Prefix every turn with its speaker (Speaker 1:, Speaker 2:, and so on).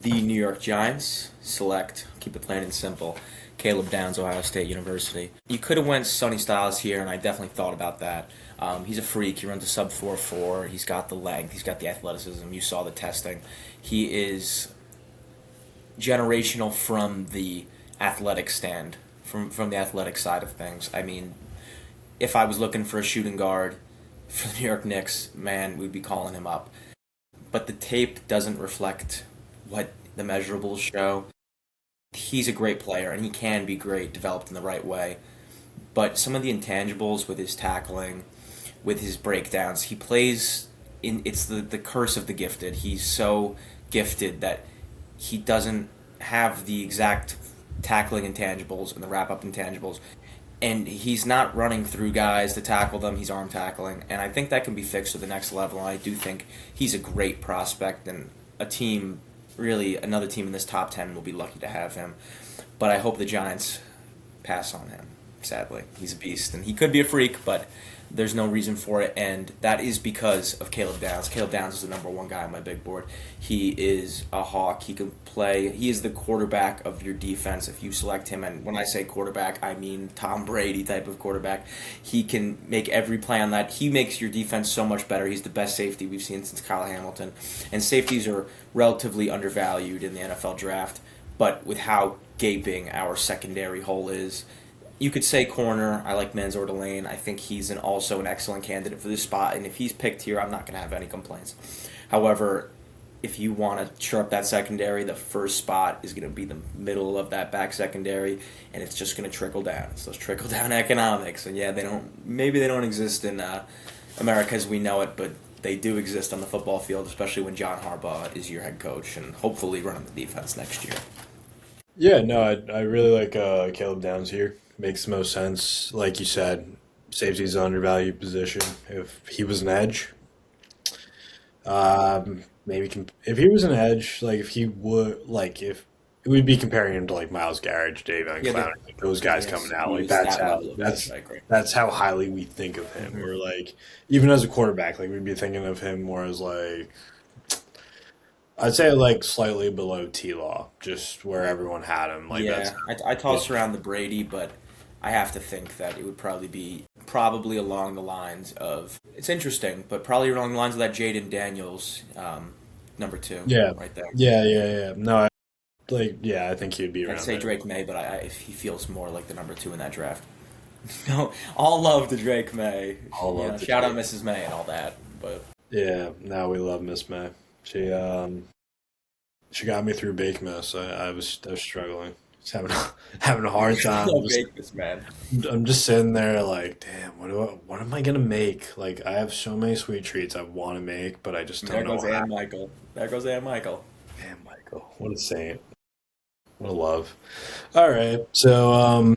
Speaker 1: The New York Giants select, keep it plain and simple, Caleb Downs, Ohio State University. You could have went Sonny Styles here, and I definitely thought about that. He's a freak. He runs a sub 4.4. He's got the length. He's got the athleticism. You saw the testing. He is generational from the athletic stand, from the athletic side of things. I mean, if I was looking for a shooting guard for the New York Knicks, man, we'd be calling him up. But the tape doesn't reflect what the measurables show. He's a great player and he can be great developed in the right way. But some of the intangibles with his tackling, with his breakdowns, he plays in it's the curse of the gifted. He's so gifted that he doesn't have the exact tackling intangibles and the wrap up intangibles. And he's not running through guys to tackle them, he's arm tackling. And I think that can be fixed to the next level. And I do think he's a great prospect and a team, really, another team in this top 10 will be lucky to have him. But I hope the Giants pass on him, sadly. He's a beast, and he could be a freak, but there's no reason for it, and that is because of Caleb Downs. Caleb Downs is the number one guy on my big board. He is a hawk. He can play. He is the quarterback of your defense if you select him, and when I say quarterback, I mean Tom Brady type of quarterback. He can make every play on that. He makes your defense so much better. He's the best safety we've seen since Kyle Hamilton, and safeties are relatively undervalued in the NFL draft, but with how gaping our secondary hole is, you could say corner. I like Mansour Delane. I think he's also an excellent candidate for this spot, and if he's picked here, I'm not going to have any complaints. However, if you want to shore up that secondary, the first spot is going to be the middle of that back secondary, and it's just going to trickle down. It's those trickle down economics, and yeah, maybe they don't exist in America as we know it, but they do exist on the football field, especially when John Harbaugh is your head coach and hopefully running the defense next year.
Speaker 2: Yeah, no, I really like Caleb Downs here. Makes the most sense. Like you said, safety's an undervalued position. If he was an edge, if he was an edge, like if he would, like if we'd be comparing him to like Miles Garrett, Dave Van
Speaker 1: Yeah,
Speaker 2: Clown, like those guys coming
Speaker 1: yes,
Speaker 2: out, like
Speaker 1: he's
Speaker 2: that's
Speaker 1: that
Speaker 2: how
Speaker 1: level of edge.
Speaker 2: that's
Speaker 1: I agree.
Speaker 2: that's how highly we think of him.
Speaker 1: Hmm.
Speaker 2: Or like even as a quarterback, like we'd be thinking of him more as like I'd say like slightly below T Law, just where everyone had him. Like that's
Speaker 1: Yeah, I toss around the Brady, but I have to think that it would probably be along the lines of it's interesting, but probably along the lines of that Jaden Daniels number two
Speaker 2: yeah,
Speaker 1: right there.
Speaker 2: yeah. No, I think he'd be
Speaker 1: I'd
Speaker 2: around
Speaker 1: say
Speaker 2: there.
Speaker 1: Drake May, but if he feels more like the number two in that draft. No, all love to Drake May.
Speaker 2: All
Speaker 1: You know,
Speaker 2: love the
Speaker 1: shout out
Speaker 2: Drake.
Speaker 1: Mrs. May and all that. But
Speaker 2: Yeah, now we love Miss May. She got me through Bakemas. I was struggling. Just having a hard
Speaker 1: I
Speaker 2: time.
Speaker 1: love Bakemas, man.
Speaker 2: I'm just sitting there like, damn, what am I gonna make? Like I have so many sweet treats I want to make, but I just
Speaker 1: There
Speaker 2: don't know
Speaker 1: goes
Speaker 2: how.
Speaker 1: Ann Michael. There goes Ann Michael.
Speaker 2: Damn, Michael, what a saint, what a love. All right, so